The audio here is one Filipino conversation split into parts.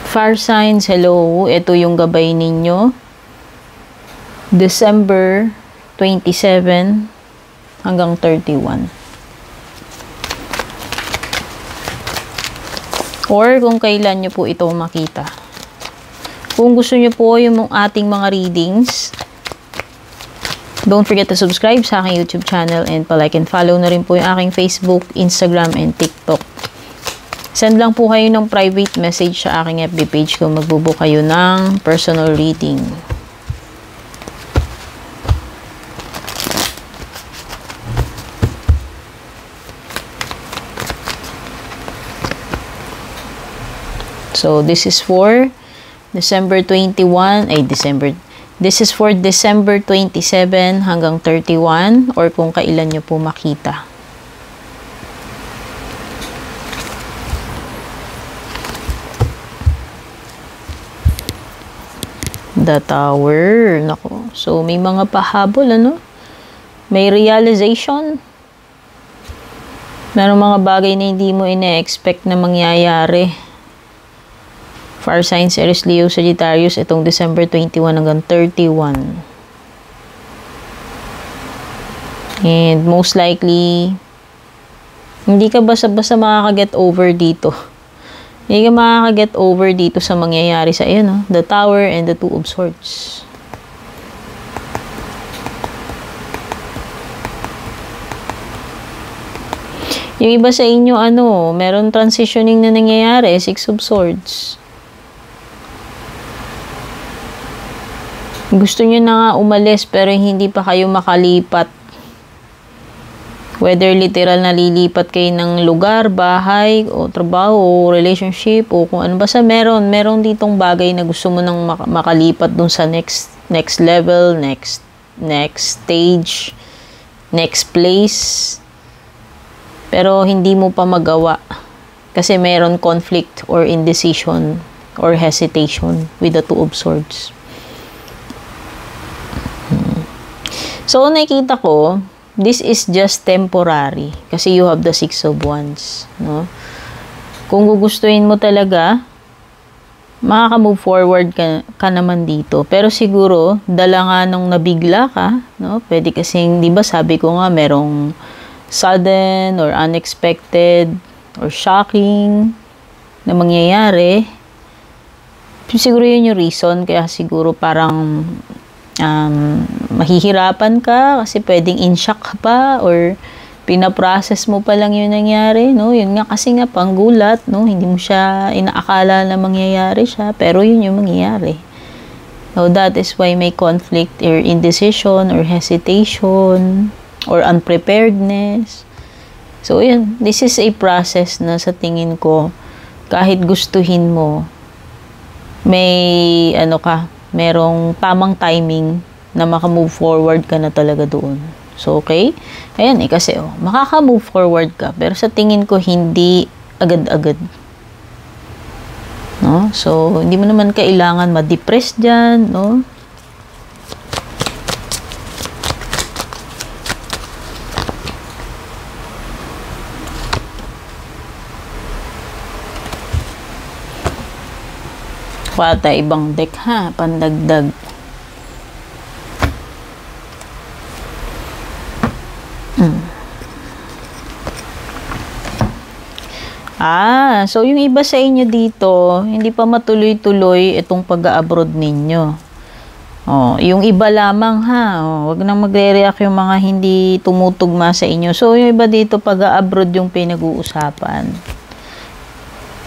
Fire signs, hello. Ito yung gabay ninyo. December 27 hanggang 31. Or kung kailan nyo po ito makita. Kung gusto nyo po yung ating mga readings, don't forget to subscribe sa aking YouTube channel and palike and follow na rin po yung aking Facebook, Instagram, and TikTok. Send lang po kayo ng private message sa aking FB page kung magbubook kayo ng personal reading. So, this is for December 21, this is for December 27 hanggang 31 or kung kailan nyo po makita. The Tower. Nako. So, may mga pahabol, ano? May realization. Merong mga bagay na hindi mo ina-expect na mangyayari. Fire signs, Aries, Leo, Sagittarius, itong December 21 hanggang 31. And most likely, hindi ka basta-basta makaka-get over dito. Hindi ka makaka-get over dito sa mangyayari sa iyo, no? The Tower and the Two of Swords. Yung iba sa inyo, meron transitioning na nangyayari, Six of Swords. Gusto nyo na nga umalis pero hindi pa kayo makalipat. Whether literal na lilipat kayo ng lugar, bahay, o trabaho, o relationship, o kung ano. Basta meron ditong bagay na gusto mo nang makalipat dun sa next level, next stage, next place. Pero hindi mo pa magawa. Kasi meron conflict or indecision or hesitation with the Two of Swords. So, nakikita ko, this is just temporary. Kasi you have the Six of Wands. No? Kung gugustuhin mo talaga, makaka-move forward ka naman dito. Pero siguro, dala nga nung nabigla ka, no? Pwede kasing, di ba sabi ko nga, merong sudden or unexpected or shocking na mangyayari. Siguro yun yung reason. Kaya siguro parang mahihirapan ka kasi pwedeng in-shock ka pa or pinaprocess mo pa lang yung nangyari, no? Yun nga kasi nga panggulat, no? Hindi mo siya inaakala na mangyayari siya, pero yun yung mangyayari. So that is why may conflict or indecision or hesitation or unpreparedness. So yun, this is a process na sa tingin ko kahit gustuhin mo, may merong tamang timing na maka-move forward ka na talaga doon. So, okay? Ayan kasi, makaka-move forward ka. Pero sa tingin ko, hindi agad-agad. No? So, hindi mo naman kailangan ma-depress dyan, no? Pata ibang deck ha, pandagdag. So yung iba sa inyo dito, hindi pa matuloy-tuloy itong pag-abroad ninyo. Yung iba lamang ha, wag nang magre-react yung mga hindi tumutugma sa inyo. So yung iba dito pag-abroad yung pinag-uusapan.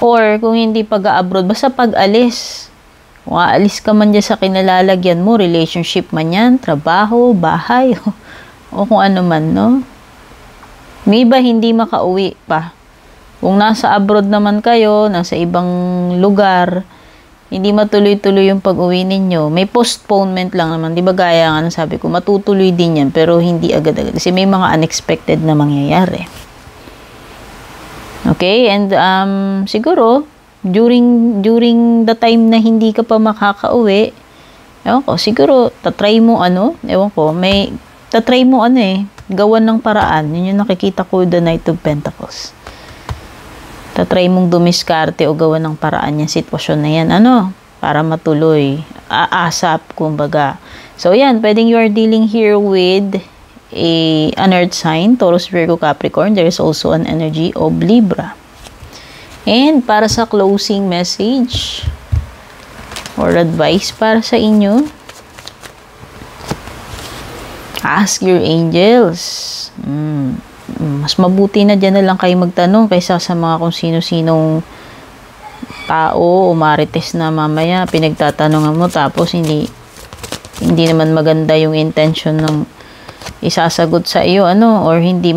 Or, kung hindi pag-abroad, basta pag-alis. Kung aalis ka man dyan sa kinalalagyan mo, relationship man yan, trabaho, bahay, o kung ano man, no? May iba hindi makauwi pa. Kung nasa abroad naman kayo, nasa ibang lugar, hindi matuloy-tuloy yung pag-uwi ninyo. May postponement lang naman. Di ba gaya nga sabi ko, matutuloy din yan, pero hindi agad-agad. Kasi may mga unexpected na mangyayari. Okay, and siguro during the time na hindi ka pa makakauwi, ewan ko, siguro tatry mo tatry mo gawan ng paraan. Yun yung nakikita ko, the Knight of Pentacles. Tatry mong dumiskarte o gawa ng paraan yung sitwasyon na yan. Ano? Para matuloy. Aasap, kumbaga. So, yan. Pwedeng you are dealing here with an earth sign, Taurus, Virgo, Capricorn. There is also an energy of Libra. And para sa closing message or advice para sa inyo, ask your angels. Mas mabuti na dyan na lang kayo magtanong kaysa sa mga kung sino-sinong tao o marites na mamaya pinagtatanungan mo tapos hindi naman maganda yung intention ng isasagot sa iyo or hindi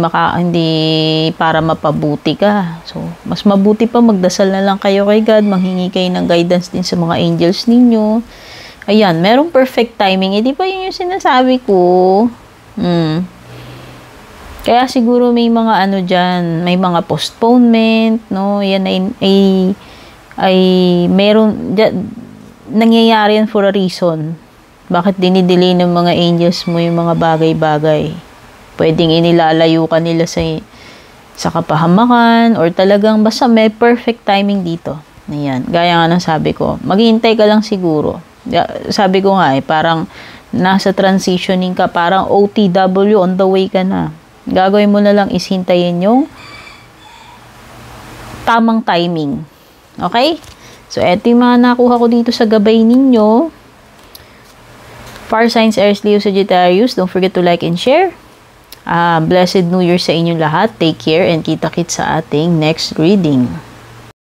para mapabuti ka. So, mas mabuti pa magdasal na lang kayo kay God, manghingi kayo ng guidance din sa mga angels ninyo. Ayan, merong perfect timing. Di ba yun yung sinasabi ko? Kaya siguro may mga dyan, may mga postponement, no? Yan ay meron, nangyayari yan for a reason. Bakit dinidelay ng mga angels mo yung mga bagay-bagay? Pwedeng inilalayo ka nila sa kapahamakan or talagang basta may perfect timing dito. Ayan, gaya nga ng sabi ko, maghihintay ka lang siguro. Sabi ko nga parang nasa transitioning ka, parang OTW, on the way ka na. Gagawin mo na lang is hintayin yung tamang timing. Okay? So, eto yung mga nakuha ko dito sa gabay ninyo. Fire signs, Aries, Leo, Sagittarius. Don't forget to like and share. Blessed New Year sa inyong lahat. Take care and kita-kits sa ating next reading.